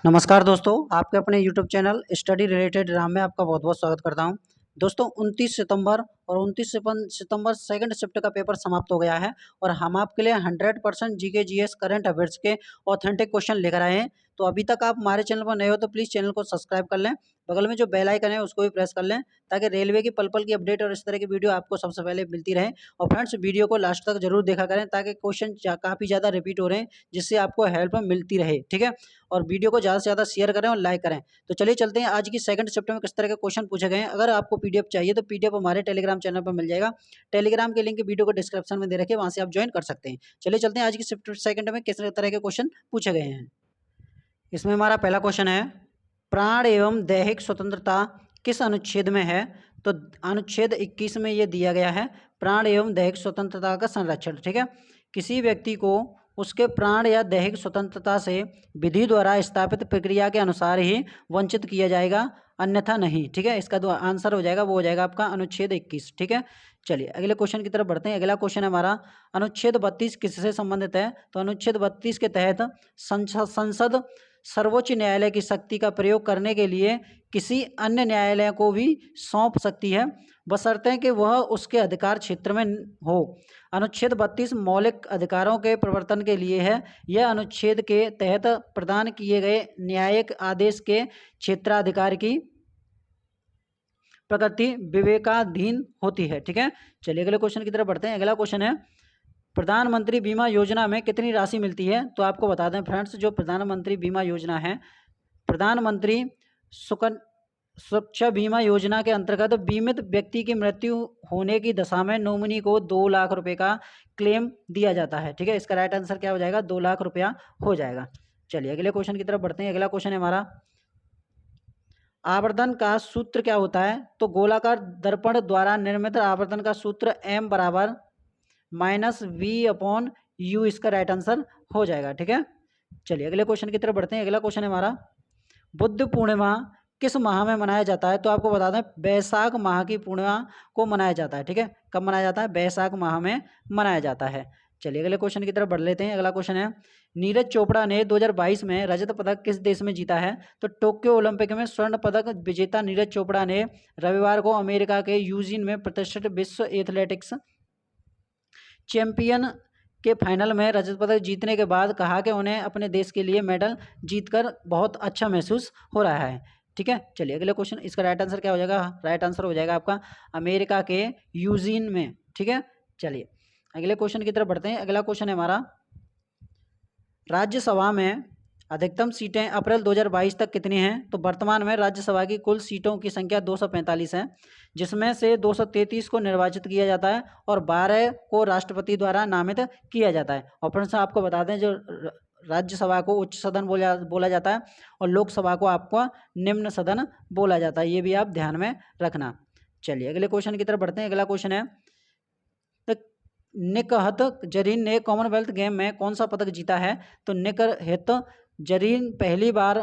नमस्कार दोस्तों, आपके अपने YouTube channel study related Ram में आपका बहुत बहुत स्वागत करता हूं। दोस्तों 29 सितंबर और 29 सितंबर सेकंड शिफ्ट का पेपर समाप्त हो गया है और हम आपके लिए 100% जीके जीएस करंट अफेयर्स के ऑथेंटिक क्वेश्चन लेकर आए हैं। तो अभी तक आप हमारे चैनल पर नए हो तो प्लीज़ चैनल को सब्सक्राइब कर लें, बगल में जो बेल आइकन है उसको भी प्रेस कर लें ताकि रेलवे की पल पल की अपडेट और इस तरह की वीडियो आपको सबसे पहले मिलती रहे। और फ्रेंड्स, वीडियो को लास्ट तक जरूर देखा करें ताकि क्वेश्चन काफ़ी ज़्यादा रिपीट हो रहे हैं, जिससे आपको हेल्प मिलती रहे। ठीक है, और वीडियो को ज़्यादा से ज़्यादा शेयर करें और लाइक करें। तो चलिए चलते हैं आज की सेकंड शिफ्ट में किस तरह के क्वेश्चन पूछे गए हैं। अगर आपको पीडीएफ चाहिए तो पीडीएफ हमारे टेलीग्राम चैनल पर मिल जाएगा। टेलीग्राम के लिंक वीडियो को डिस्क्रिप्शन में दे रखे, वहां से आप ज्वाइन कर सकते हैं। चलिए चलते हैं आज की शिफ्ट सेकंड में किस तरह के क्वेश्चन पूछे गए हैं। इसमें हमारा पहला क्वेश्चन है, प्राण एवं दैहिक स्वतंत्रता किस अनुच्छेद में है? तो अनुच्छेद 21 में ये दिया गया है, प्राण एवं दैहिक स्वतंत्रता का संरक्षण। ठीक है, किसी व्यक्ति को उसके प्राण या दैहिक स्वतंत्रता से विधि द्वारा स्थापित प्रक्रिया के अनुसार ही वंचित किया जाएगा, अन्यथा नहीं। ठीक है, इसका जो आंसर हो जाएगा वो हो जाएगा आपका अनुच्छेद 21। ठीक है, चलिए अगले क्वेश्चन की तरफ बढ़ते हैं। अगला क्वेश्चन है हमारा, अनुच्छेद 32 किससे संबंधित है? तो अनुच्छेद 32 के तहत संसद सर्वोच्च न्यायालय की शक्ति का प्रयोग करने के लिए किसी अन्य न्यायालय को भी सौंप सकती है, बशर्ते कि वह उसके अधिकार क्षेत्र में हो। अनुच्छेद 32 मौलिक अधिकारों के प्रवर्तन के लिए है। यह अनुच्छेद के तहत प्रदान किए गए न्यायिक आदेश के क्षेत्राधिकार की प्रकृति विवेकाधीन होती है। ठीक है, चलिए अगले क्वेश्चन की तरफ बढ़ते हैं। अगला क्वेश्चन है, प्रधानमंत्री बीमा योजना में कितनी राशि मिलती है? तो आपको बता दें फ्रेंड्स, जो प्रधानमंत्री बीमा योजना है, प्रधानमंत्री सुरक्षा बीमा योजना के अंतर्गत बीमित व्यक्ति की मृत्यु होने की दशा में नॉमिनी को 2 लाख रुपए का क्लेम दिया जाता है। ठीक है, इसका राइट आंसर क्या हो जाएगा? 2 लाख रुपया हो जाएगा। चलिए अगले क्वेश्चन की तरफ बढ़ते हैं। अगला क्वेश्चन है हमारा, आवर्धन का सूत्र क्या होता है? तो गोलाकार दर्पण द्वारा निर्मित आवर्धन का सूत्र m बराबर -v/u इसका राइट आंसर हो जाएगा। ठीक है, चलिए अगले क्वेश्चन की तरफ बढ़ते हैं। अगला क्वेश्चन है हमारा, बुद्ध पूर्णिमा किस माह में मनाया जाता है? तो आपको बता दें, बैसाख माह की पूर्णिमा को मनाया जाता है। ठीक है, कब मनाया जाता है? बैसाख माह में मनाया जाता है। चलिए अगले क्वेश्चन की तरफ बढ़ लेते हैं। अगला क्वेश्चन है, नीरज चोपड़ा ने 2022 में रजत पदक किस देश में जीता है? तो टोक्यो ओलंपिक में स्वर्ण पदक विजेता नीरज चोपड़ा ने रविवार को अमेरिका के यूजिन में प्रतिष्ठित विश्व एथलेटिक्स चैंपियन के फाइनल में रजत पदक जीतने के बाद कहा कि उन्हें अपने देश के लिए मेडल जीतकर बहुत अच्छा महसूस हो रहा है। ठीक है, चलिए अगले क्वेश्चन, इसका राइट आंसर क्या हो जाएगा? राइट आंसर हो जाएगा आपका अमेरिका के यूजिन में। ठीक है, चलिए अगले क्वेश्चन की तरफ बढ़ते हैं। अगला क्वेश्चन है हमारा, राज्यसभा में अधिकतम सीटें अप्रैल 2022 तक कितनी हैं? तो वर्तमान में राज्यसभा की कुल सीटों की संख्या 245 है, जिसमें से 233 को निर्वाचित किया जाता है और 12 को राष्ट्रपति द्वारा नामित किया जाता है। और फ्रेंड्स आपको बता दें, जो राज्यसभा को उच्च सदन बोला जाता है और लोकसभा को आपको निम्न सदन बोला जाता है, ये भी आप ध्यान में रखना। चलिए अगले क्वेश्चन की तरफ बढ़ते हैं। अगला क्वेश्चन है, निकहत जरीन ने कॉमनवेल्थ गेम में कौन सा पदक जीता है? तो निकहत जरीन पहली बार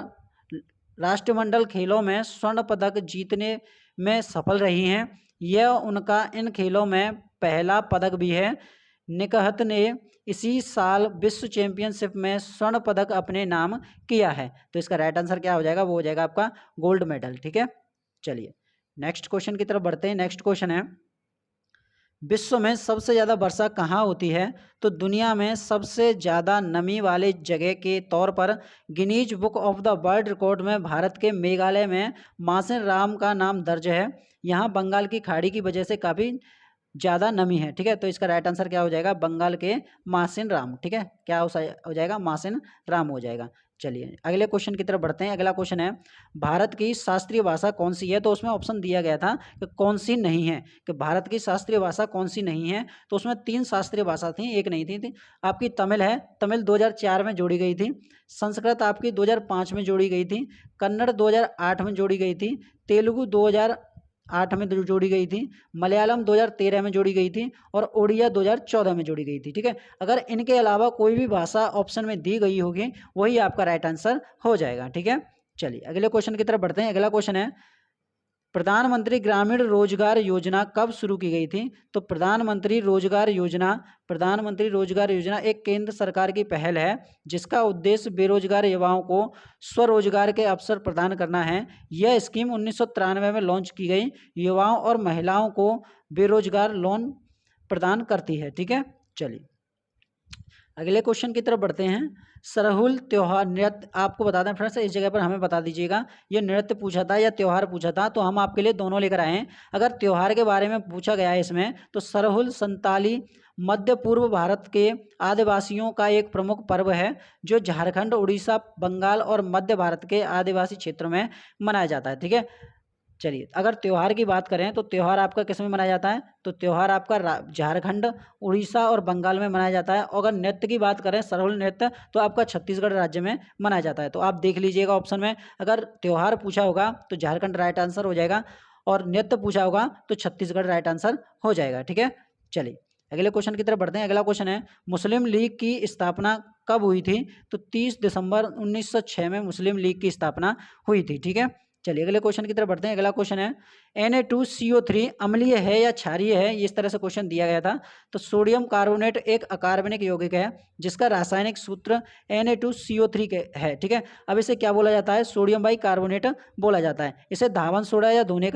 राष्ट्रमंडल खेलों में स्वर्ण पदक जीतने में सफल रही हैं। यह उनका इन खेलों में पहला पदक भी है। निकहत ने इसी साल विश्व चैंपियनशिप में स्वर्ण पदक अपने नाम किया है। तो इसका राइट आंसर क्या हो जाएगा? वो हो जाएगा आपका गोल्ड मेडल। ठीक है, चलिए नेक्स्ट क्वेश्चन की तरफ बढ़ते हैं। नेक्स्ट क्वेश्चन है, विश्व में सबसे ज़्यादा वर्षा कहाँ होती है? तो दुनिया में सबसे ज़्यादा नमी वाले जगह के तौर पर Guinness book of the world record में भारत के मेघालय में मासिन राम का नाम दर्ज है। यहाँ बंगाल की खाड़ी की वजह से काफ़ी ज़्यादा नमी है। ठीक है, तो इसका राइट आंसर क्या हो जाएगा? बंगाल के मासिन राम। ठीक है, क्या हो जाएगा? मासिन राम हो जाएगा। चलिए अगले क्वेश्चन की तरफ बढ़ते हैं। अगला क्वेश्चन है, भारत की शास्त्रीय भाषा कौन सी है? तो उसमें ऑप्शन दिया गया था कि कौन सी नहीं है, कि भारत की शास्त्रीय भाषा कौन सी नहीं है। तो उसमें 3 शास्त्रीय भाषा थी, एक नहीं थी। आपकी तमिल है, तमिल 2004 में जोड़ी गई थी। संस्कृत आपकी 2005 में जोड़ी गई थी। कन्नड़ 2008 में जोड़ी गई थी। तेलुगु 2008 में जोड़ी गई थी। मलयालम 2013 में जोड़ी गई थी और उड़िया 2014 में जोड़ी गई थी। ठीक है, अगर इनके अलावा कोई भी भाषा ऑप्शन में दी गई होगी वही आपका राइट आंसर हो जाएगा। ठीक है, चलिए अगले क्वेश्चन की तरफ बढ़ते हैं। अगला क्वेश्चन है, प्रधानमंत्री ग्रामीण रोजगार योजना कब शुरू की गई थी? तो प्रधानमंत्री रोजगार योजना एक केंद्र सरकार की पहल है जिसका उद्देश्य बेरोजगार युवाओं को स्वरोजगार के अवसर प्रदान करना है। यह स्कीम 1993 में लॉन्च की गई, युवाओं और महिलाओं को बेरोजगार लोन प्रदान करती है। ठीक है, चलिए अगले क्वेश्चन की तरफ बढ़ते हैं। सरहुल त्योहार नृत्य, आपको बता दें फ्रेंड्स, इस जगह पर हमें बता दीजिएगा ये नृत्य पूछा था या त्योहार पूछा था, तो हम आपके लिए दोनों लेकर आए हैं। अगर त्योहार के बारे में पूछा गया है इसमें, तो सरहुल संताली मध्य पूर्व भारत के आदिवासियों का एक प्रमुख पर्व है जो झारखंड, उड़ीसा, बंगाल और मध्य भारत के आदिवासी क्षेत्रों में मनाया जाता है। ठीक है, चलिए अगर त्यौहार की बात करें तो त्यौहार आपका किस में मनाया जाता है? तो त्यौहार आपका झारखंड, उड़ीसा और बंगाल में मनाया जाता है। और अगर नृत्य की बात करें, सरहुल नृत्य, तो आपका छत्तीसगढ़ राज्य में मनाया जाता है। तो आप देख लीजिएगा ऑप्शन में, अगर त्यौहार पूछा होगा तो झारखंड राइट आंसर हो जाएगा और नृत्य पूछा होगा तो छत्तीसगढ़ राइट आंसर हो जाएगा। ठीक है, चलिए अगले क्वेश्चन की तरफ बढ़ते हैं। अगला क्वेश्चन है, मुस्लिम लीग की स्थापना कब हुई थी? तो 30 दिसंबर 1906 में मुस्लिम लीग की स्थापना हुई थी। ठीक है, चलिए अगले क्वेश्चन की तरफ बढ़ते हैं। अगला क्वेश्चन है, Na2CO3 अम्लीय है या क्षारीय है? इस तरह से क्वेश्चन दिया गया था। तो सोडियम कार्बोनेट एक अकार्बनिक यौगिक है जिसका रासायनिक सूत्र Na2CO3 के है। ठीक है, अब इसे क्या बोला जाता है? सोडियम बाई कार्बोनेट बोला जाता है। इसे धावन सोडा या धोने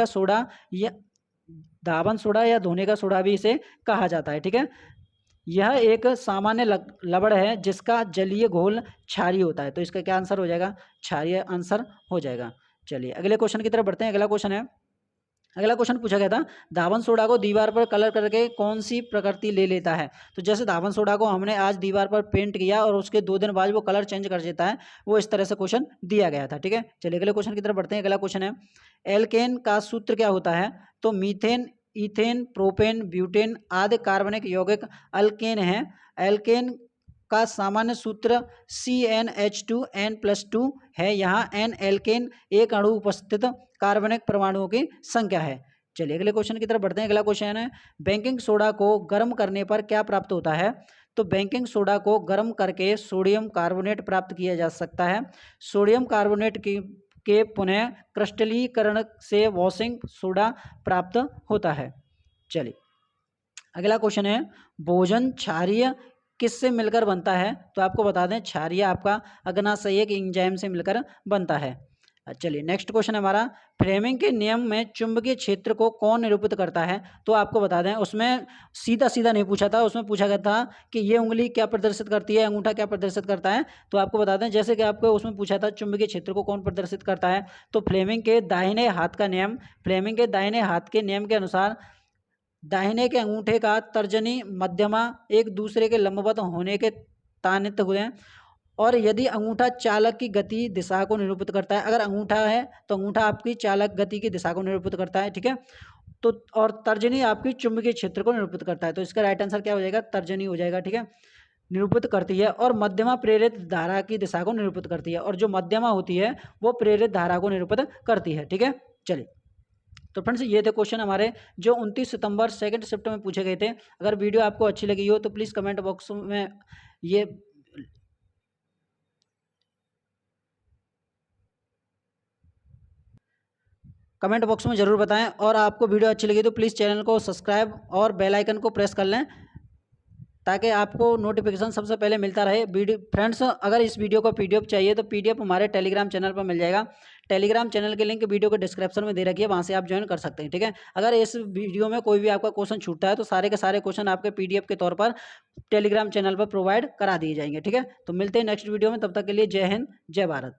का सोडा भी इसे कहा जाता है। ठीक है, यह एक सामान्य लवण है जिसका जलीय घोल क्षारीय होता है। तो इसका क्या आंसर हो जाएगा? क्षारीय आंसर हो जाएगा। चलिए अगले क्वेश्चन की तरफ बढ़ते हैं। अगला क्वेश्चन पूछा गया था, धावन सोडा को दीवार पर कलर करके कौन सी प्रकृति ले लेता है? तो जैसे धावन सोडा को हमने आज दीवार पर पेंट किया और उसके 2 दिन बाद वो कलर चेंज कर देता है, वो इस तरह से क्वेश्चन दिया गया था। ठीक है, चलिए अगले क्वेश्चन की तरफ बढ़ते हैं। अगला क्वेश्चन है, एल्केन का सूत्र क्या होता है? तो मीथेन, इथेन, प्रोपेन, ब्यूटेन आदि कार्बनिक यौगिक अल्केन है। एल्केन का सामान्य सूत्र CnH2n+2 है। यहाँ n एल्केन एक अणु उपस्थित कार्बनिक परमाणुओं की संख्या है। चलिए अगले क्वेश्चन की तरफ बढ़ते हैं। अगला क्वेश्चन है, बेकिंग सोडा को गर्म करने पर क्या प्राप्त होता है? तो बेकिंग सोडा को गर्म करके सोडियम कार्बोनेट प्राप्त किया जा सकता है। सोडियम कार्बोनेट के पुनः क्रिस्टलीकरण से वॉशिंग सोडा प्राप्त होता है। चलिए अगला क्वेश्चन है, भोजन क्षारीय किससे मिलकर बनता है? तो आपको बता दें क्षारीय आपका अग्नाशयिक एंजाइम से मिलकर बनता है। चलिए नेक्स्ट क्वेश्चन है हमारा, फ्रेमिंग के नियम में चुंबकीय क्षेत्र को कौन निरूपित करता है? तो आपको बता दें उसमें सीधा सीधा नहीं पूछा था, उसमें पूछा गया था कि ये उंगली क्या प्रदर्शित करती है, अंगूठा क्या प्रदर्शित करता है। तो आपको बता दें जैसे कि आपको उसमें पूछा था चुंबकीय क्षेत्र को कौन प्रदर्शित करता है, तो फ्लेमिंग के दाहिने हाथ के नियम के अनुसार दाहिने के अंगूठे का तर्जनी मध्यमा एक दूसरे के लंबवत होने के तानित हुए, और यदि अंगूठा चालक की गति दिशा को निरूपित करता है, अगर अंगूठा है तो अंगूठा आपकी चालक गति की दिशा को निरूपित करता है। ठीक है, तो और तर्जनी आपकी चुंबकीय क्षेत्र को निरूपित करता है। तो इसका राइट आंसर क्या हो जाएगा? तर्जनी हो जाएगा। ठीक है, निरूपित करती है, और मध्यमा प्रेरित धारा की दिशा को निरूपित करती है, और जो मध्यमा होती है वो प्रेरित धारा को निरूपित करती है। ठीक है, चलिए तो फ्रेंड्स ये थे क्वेश्चन हमारे जो 29 सितंबर सेकंड शिफ्ट में पूछे गए थे। अगर वीडियो आपको अच्छी लगी हो तो प्लीज़ कमेंट बॉक्स में ये कमेंट बॉक्स में ज़रूर बताएं, और आपको वीडियो अच्छी लगी तो प्लीज़ चैनल को सब्सक्राइब और बेल आइकन को प्रेस कर लें ताकि आपको नोटिफिकेशन सबसे पहले मिलता रहे। वीडियो फ्रेंड्स अगर इस वीडियो को PDF चाहिए तो PDF हमारे टेलीग्राम चैनल पर मिल जाएगा। टेलीग्राम चैनल के लिंक वीडियो के डिस्क्रिप्शन में दे रखी है, वहाँ से आप ज्वाइन कर सकते हैं। ठीक है, अगर इस वीडियो में कोई भी आपका क्वेश्चन छूटता है तो सारे के सारे क्वेश्चन आपके PDF के तौर पर टेलीग्राम चैनल पर प्रोवाइड करा दिए जाएंगे। ठीक है, तो मिलते हैं नेक्स्ट वीडियो में, तब तक के लिए जय हिंद, जय भारत।